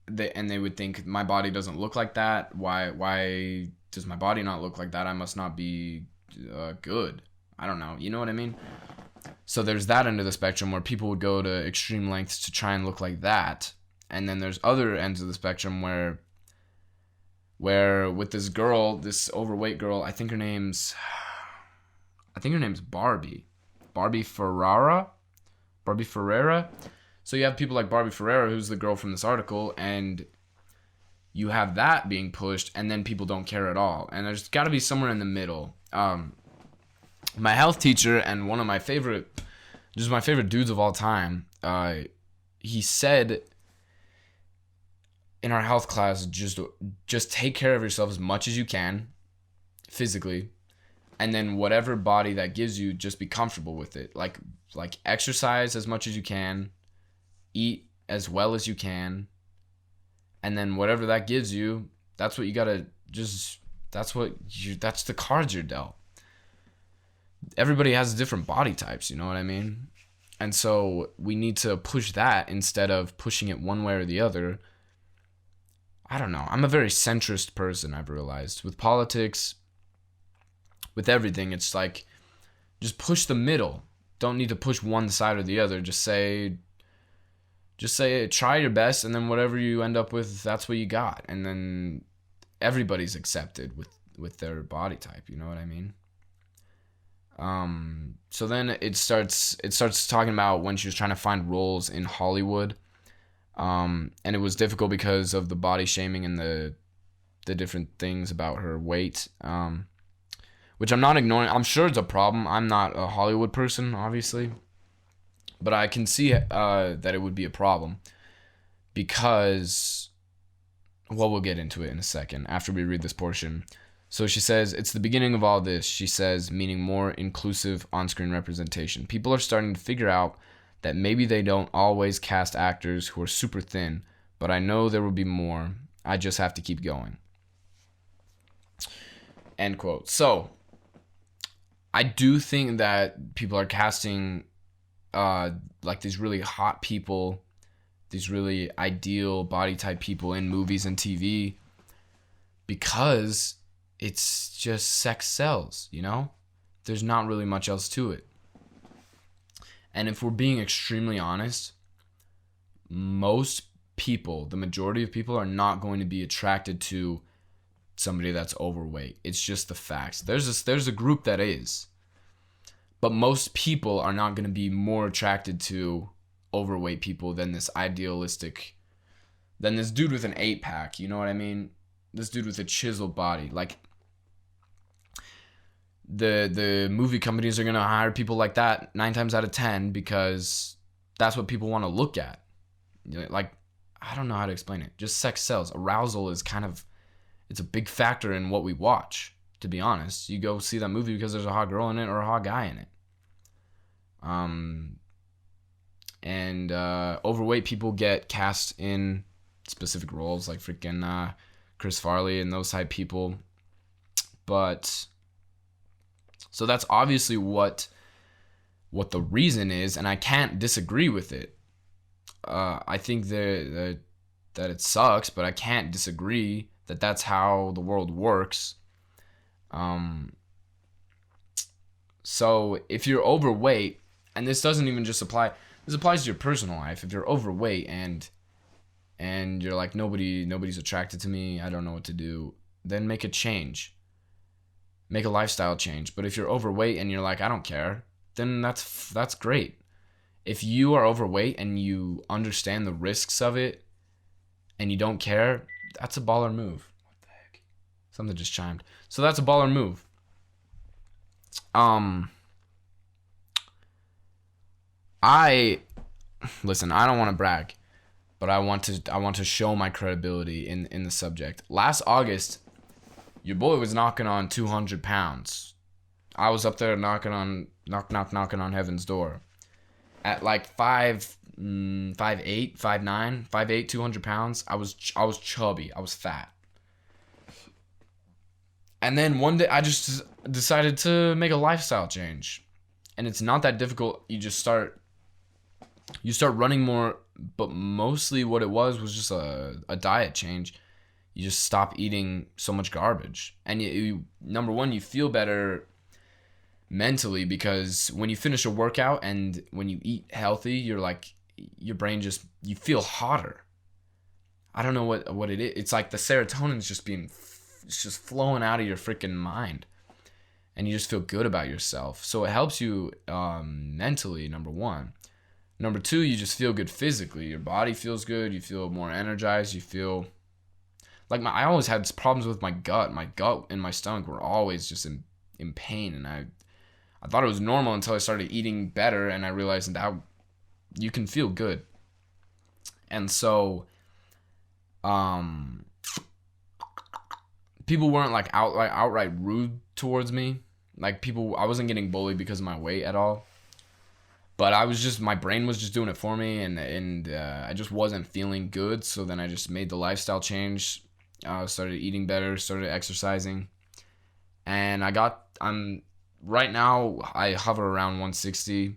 they would think, my body doesn't look like that. Why does my body not look like that? I must not be good. I don't know. You know what I mean? So there's that end of the spectrum where people would go to extreme lengths to try and look like that. And then there's other ends of the spectrum where with this girl, this overweight girl, I think her name's Barbie Ferreira. So you have people like Barbie Ferreira, who's the girl from this article, and you have that being pushed, and then people don't care at all. And there's got to be somewhere in the middle. My health teacher and one of my favorite dudes of all time, he said in our health class, just take care of yourself as much as you can physically, and then whatever body that gives you, just be comfortable with it. Like exercise as much as you can, eat as well as you can, and then whatever that gives you, that's what you gotta just That's the cards you're dealt. Everybody has different body types, you know what I mean? And so we need to push that instead of pushing it one way or the other. I don't know. I'm a very centrist person, I've realized. With politics, with everything, it's like, just push the middle. Don't need to push one side or the other. Just say, try your best, and then whatever you end up with, that's what you got. And then everybody's accepted with their body type. You know what I mean? So then it starts talking about when she was trying to find roles in Hollywood. And it was difficult because of the body shaming and the different things about her weight. Which I'm not ignoring. I'm sure it's a problem. I'm not a Hollywood person, obviously. But I can see that it would be a problem. Because, well, we'll get into it in a second after we read this portion. So she says, it's the beginning of all this, she says, meaning more inclusive on-screen representation. People are starting to figure out that maybe they don't always cast actors who are super thin, but I know there will be more. I just have to keep going. End quote. So, I do think that people are casting like these really hot people, these really ideal body type people in movies and TV because it's just sex sells, you know? There's not really much else to it. And if we're being extremely honest, most people, the majority of people are not going to be attracted to somebody that's overweight. It's just the facts. There's a group that is. But most people are not going to be more attracted to overweight people than this dude with an 8-pack, you know what I mean? This dude with a chiseled body. Like, the movie companies are going to hire people like that 9 times out of 10 because that's what people want to look at. Like, I don't know how to explain it. Just sex sells. Arousal is it's a big factor in what we watch, to be honest. You go see that movie because there's a hot girl in it or a hot guy in it. And overweight people get cast in specific roles like freaking Chris Farley and those type people. But so that's obviously what the reason is, and I can't disagree with it. I think that it sucks, but I can't disagree that that's how the world works. So if you're overweight, and this doesn't even just apply, this applies to your personal life. If you're overweight and you're like, nobody's attracted to me, I don't know what to do, then make a change. Make a lifestyle change. But if you're overweight and you're like, I don't care, then that's great. If you are overweight and you understand the risks of it and you don't care, that's a baller move. What the heck? Something just chimed. So that's a baller move. Listen, I don't want to brag, but I want to show my credibility in the subject. Last August, your boy was knocking on 200 pounds. I was up there knocking on heaven's door. At like 5'8", 5'9", 5'8", 200 pounds, I was chubby. I was fat. And then one day I just decided to make a lifestyle change. And it's not that difficult. You start running more, but mostly what it was just a diet change. You just stop eating so much garbage. And you number one, you feel better mentally because when you finish a workout and when you eat healthy, you're like, your brain you feel hotter. I don't know what it is. It's like the serotonin's just flowing out of your freaking mind. And you just feel good about yourself. So it helps you mentally, number one. Number two, you just feel good physically. Your body feels good. You feel more energized. You feel like I always had problems with my gut. My gut and my stomach were always just in pain. And I thought it was normal until I started eating better. And I realized that you can feel good. And so people weren't like outright rude towards me. Like I wasn't getting bullied because of my weight at all. But my brain was just doing it for me, and I just wasn't feeling good. So then I just made the lifestyle change, started eating better, started exercising. And I'm right now, I hover around 160.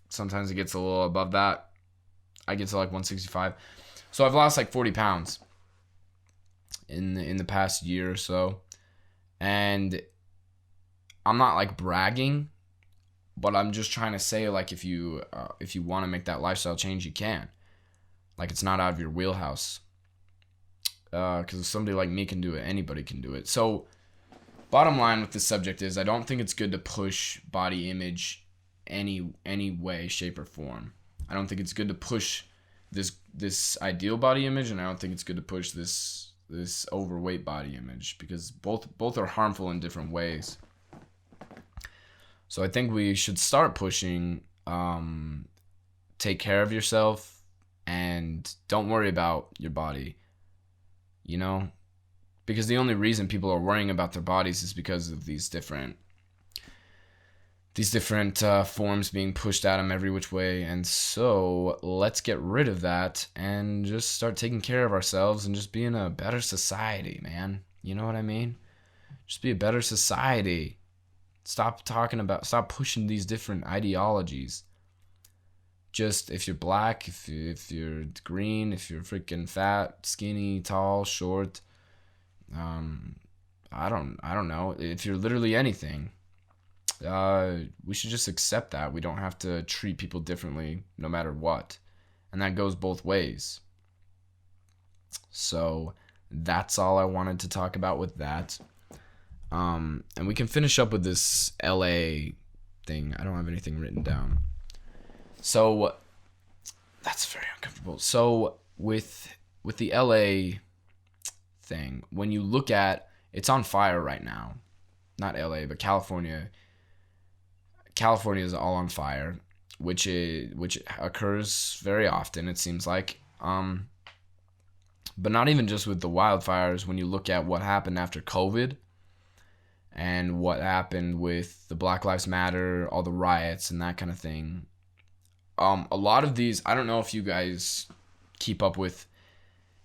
Sometimes it gets a little above that. I get to like 165. So I've lost like 40 pounds in the past year or so. And I'm not like bragging, but I'm just trying to say, like, if you want to make that lifestyle change, you can. Like, it's not out of your wheelhouse. Because if somebody like me can do it, anybody can do it. So, bottom line with this subject is, I don't think it's good to push body image any way, shape, or form. I don't think it's good to push this ideal body image, and I don't think it's good to push this overweight body image, because both are harmful in different ways. So I think we should start pushing, take care of yourself and don't worry about your body, you know? Because the only reason people are worrying about their bodies is because of these different forms being pushed at them every which way. And so let's get rid of that and just start taking care of ourselves and just be in a better society, man. You know what I mean? Just be a better society. Stop pushing these different ideologies. Just, if you're black, if you're green, if you're freaking fat, skinny, tall, short, I don't know. If you're literally anything, we should just accept that. We don't have to treat people differently no matter what. And that goes both ways. So that's all I wanted to talk about with that. And we can finish up with this LA thing. I don't have anything written down. So that's very uncomfortable. So with the LA thing, when you look at, it's on fire right now. Not LA, but California. California is all on fire, which occurs very often, it seems like. But not even just with the wildfires. When you look at what happened after COVID, and what happened with the Black Lives Matter, all the riots and that kind of thing. A lot of these, I don't know if you guys keep up with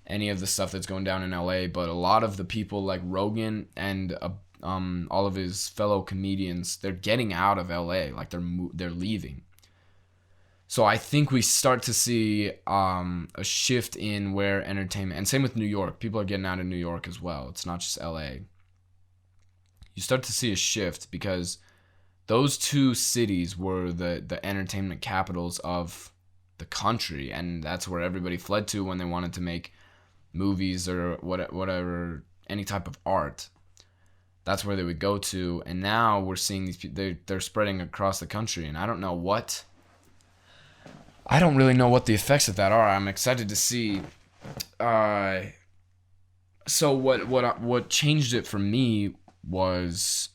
any of the stuff that's going down in LA, but a lot of the people like Rogan and all of his fellow comedians, they're getting out of LA, like they're leaving. So I think we start to see a shift in where entertainment, and same with New York, people are getting out of New York as well. It's not just LA. You start to see a shift because those two cities were the entertainment capitals of the country, and that's where everybody fled to when they wanted to make movies or whatever, any type of art. That's where they would go to, and now we're seeing these people, they're spreading across the country, and I don't really know what the effects of that are. I'm excited to see. So what changed it for me was,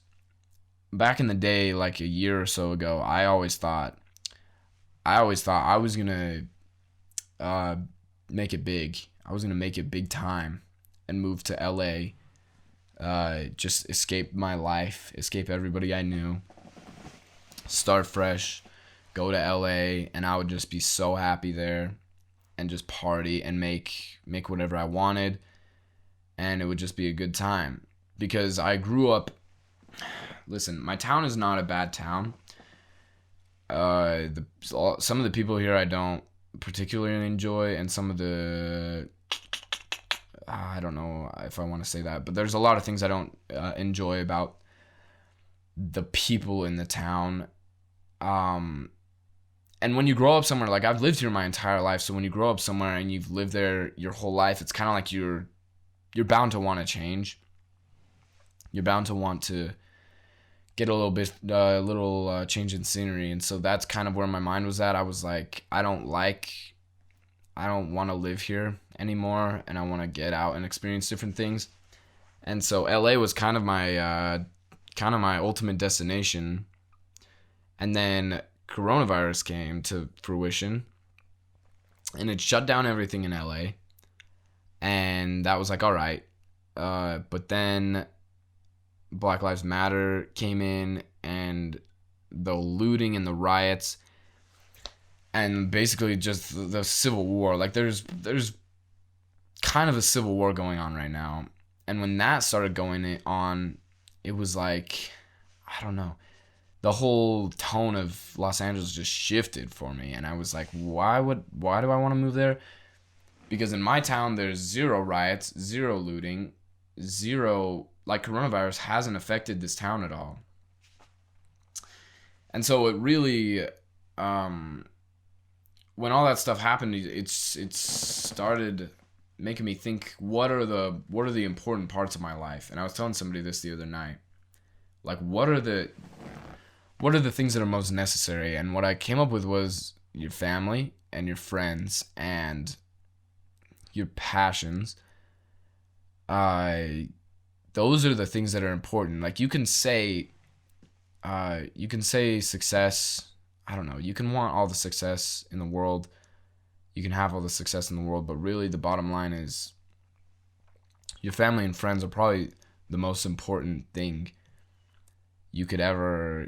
back in the day, like a year or so ago, I always thought I was gonna make it big. I was gonna make it big time and move to LA. Just escape my life, escape everybody I knew, start fresh, go to LA, and I would just be so happy there and just party and make whatever I wanted, and it would just be a good time. Because I grew up, listen, my town is not a bad town. Some of the people here I don't particularly enjoy, and some of the, I don't know if I want to say that, but there's a lot of things I don't enjoy about the people in the town. And when you grow up somewhere, like I've lived here my entire life, so when you grow up somewhere and you've lived there your whole life, it's kind of like you're bound to want to change. You're bound to want to get a little change in scenery, and so that's kind of where my mind was at. I was like, I don't want to live here anymore, and I want to get out and experience different things. And so LA was kind of my ultimate destination. And then coronavirus came to fruition, and it shut down everything in LA. And that was like, all right. But then Black Lives Matter came in, and the looting and the riots, and basically just the civil war. Like there's kind of a civil war going on right now. And when that started going on, it was like, I don't know, the whole tone of Los Angeles just shifted for me, and I was like, why do I want to move there? Because in my town there's zero riots, zero looting, zero, like, coronavirus hasn't affected this town at all. And so it really, when all that stuff happened, it started making me think, what are the important parts of my life? And I was telling somebody this the other night, like, what are the things that are most necessary? And what I came up with was your family and your friends and your passions. Those are the things that are important. Like, you can say success. I don't know. You can want all the success in the world. You can have all the success in the world, but really the bottom line is your family and friends are probably the most important thing you could ever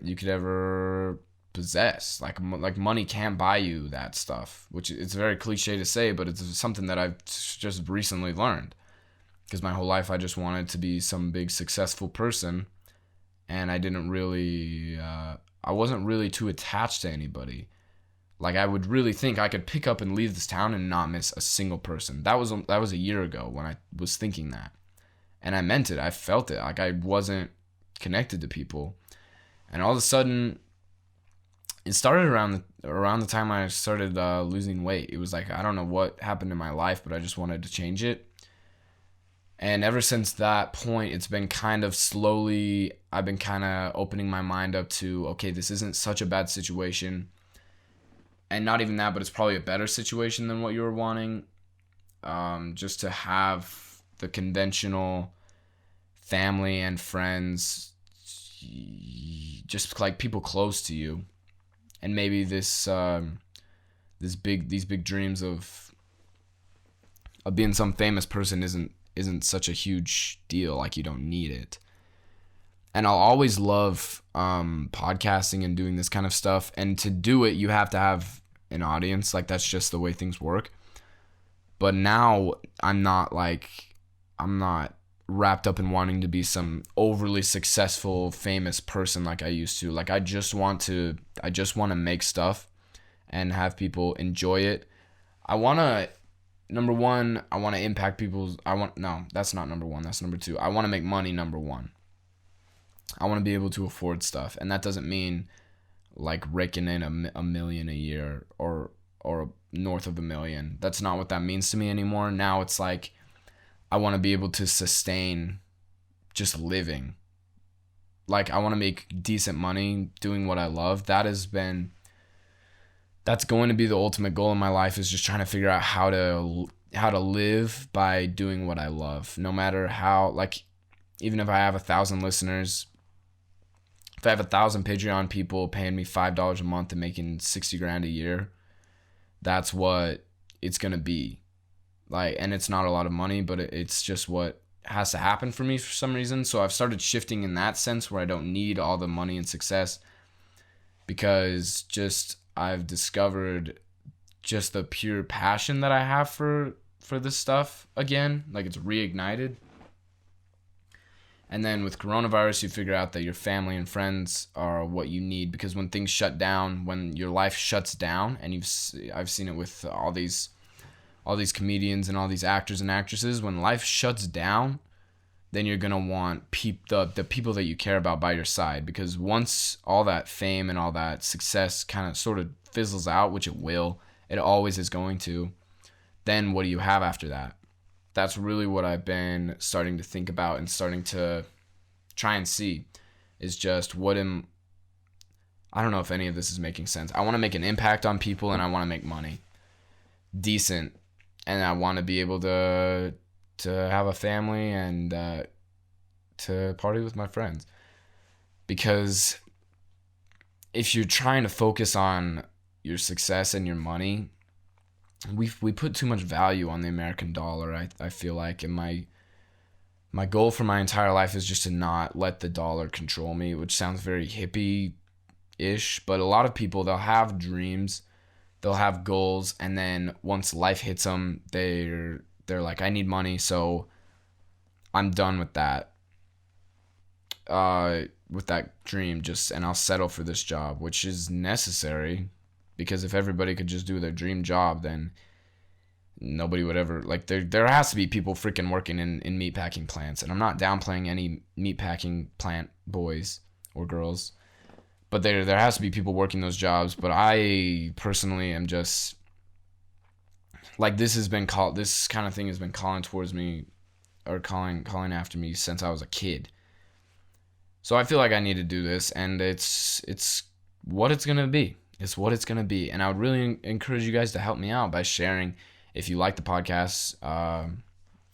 possess. Like money can't buy you that stuff, which it's very cliche to say, but it's something that I've just recently learned. Because my whole life I just wanted to be some big successful person, and I wasn't really too attached to anybody. Like, I would really think I could pick up and leave this town and not miss a single person. That was a year ago when I was thinking that. And I meant it. I felt it. Like, I wasn't connected to people. And all of a sudden, it started around the time I started losing weight. It was like, I don't know what happened in my life, but I just wanted to change it. And ever since that point, it's been kind of slowly, I've been kind of opening my mind up to, okay, this isn't such a bad situation. And not even that, but it's probably a better situation than what you were wanting. Just to have the conventional family and friends, just like people close to you. And maybe these big dreams of being some famous person isn't such a huge deal. Like, you don't need it. And I'll always love podcasting and doing this kind of stuff. And to do it, you have to have an audience. Like, that's just the way things work. But now I'm not wrapped up in wanting to be some overly successful, famous person like I used to. Like, I just want to make stuff and have people enjoy it. Number one, I want to impact that's not number one, that's number two. I want to make money, number one. I want to be able to afford stuff. And that doesn't mean, like, raking in a million a year or north of $1 million. That's not what that means to me anymore. Now it's like, I want to be able to sustain just living. Like, I want to make decent money doing what I love. That's going to be the ultimate goal in my life, is just trying to figure out how to live by doing what I love. No matter how, like, even if I have 1,000 listeners, if I have 1,000 Patreon people paying me $5 a month and making $60,000 a year, that's what it's going to be. Like, and it's not a lot of money, but it's just what has to happen for me for some reason. So I've started shifting in that sense, where I don't need all the money and success, because I've discovered just the pure passion that I have for this stuff again. Like, it's reignited. And then with coronavirus, you figure out that your family and friends are what you need, because when things shut down, when your life shuts down, and I've seen it with all these comedians and all these actors and actresses, when life shuts down, then you're going to want the people that you care about by your side. Because once all that fame and all that success kind of sort of fizzles out, which it will, it always is going to, then what do you have after that? That's really what I've been starting to think about and starting to try and see, is just I don't know if any of this is making sense. I want to make an impact on people, and I want to make money. Decent. And I want to be able to have a family and to party with my friends. Because if you're trying to focus on your success and your money, we put too much value on the American dollar, I feel like. And my goal for my entire life is just to not let the dollar control me, which sounds very hippie-ish. But a lot of people, they'll have dreams, they'll have goals, and then once life hits them, they're like, I need money, so I'm done with that. with that dream, and I'll settle for this job, which is necessary, because if everybody could just do their dream job, then nobody would ever, like, there has to be people freaking working in meatpacking plants, and I'm not downplaying any meatpacking plant boys or girls, but there has to be people working those jobs. But I personally am just like, this kind of thing has been calling towards me, or calling after me since I was a kid. So I feel like I need to do this, and it's what it's gonna be. It's what it's gonna be, and I would really encourage you guys to help me out by sharing. If you like the podcast,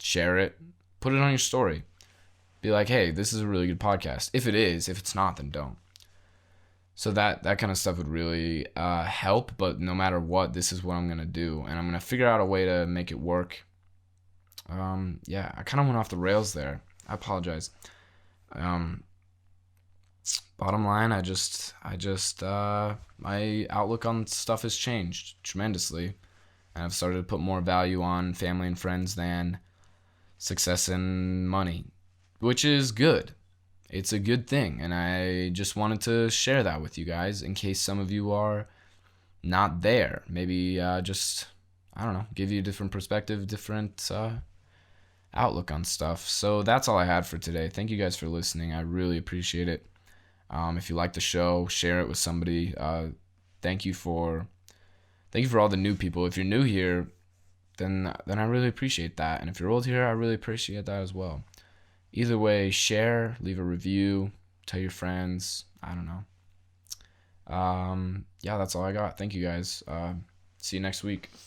share it, put it on your story. Be like, hey, this is a really good podcast. If it is, if it's not, then don't. So that kind of stuff would really help. But no matter what, this is what I'm gonna do, and I'm gonna figure out a way to make it work. Yeah, I kind of went off the rails there. I apologize. Bottom line, I just my outlook on stuff has changed tremendously, and I've started to put more value on family and friends than success and money, which is good. It's a good thing, and I just wanted to share that with you guys in case some of you are not there. Maybe just, I don't know, give you a different perspective, different outlook on stuff. So that's all I had for today. Thank you guys for listening. I really appreciate it. If you like the show, share it with somebody. Thank you for all the new people. If you're new here, then I really appreciate that. And if you're old here, I really appreciate that as well. Either way, share, leave a review, tell your friends. I don't know. Yeah, that's all I got. Thank you guys. See you next week.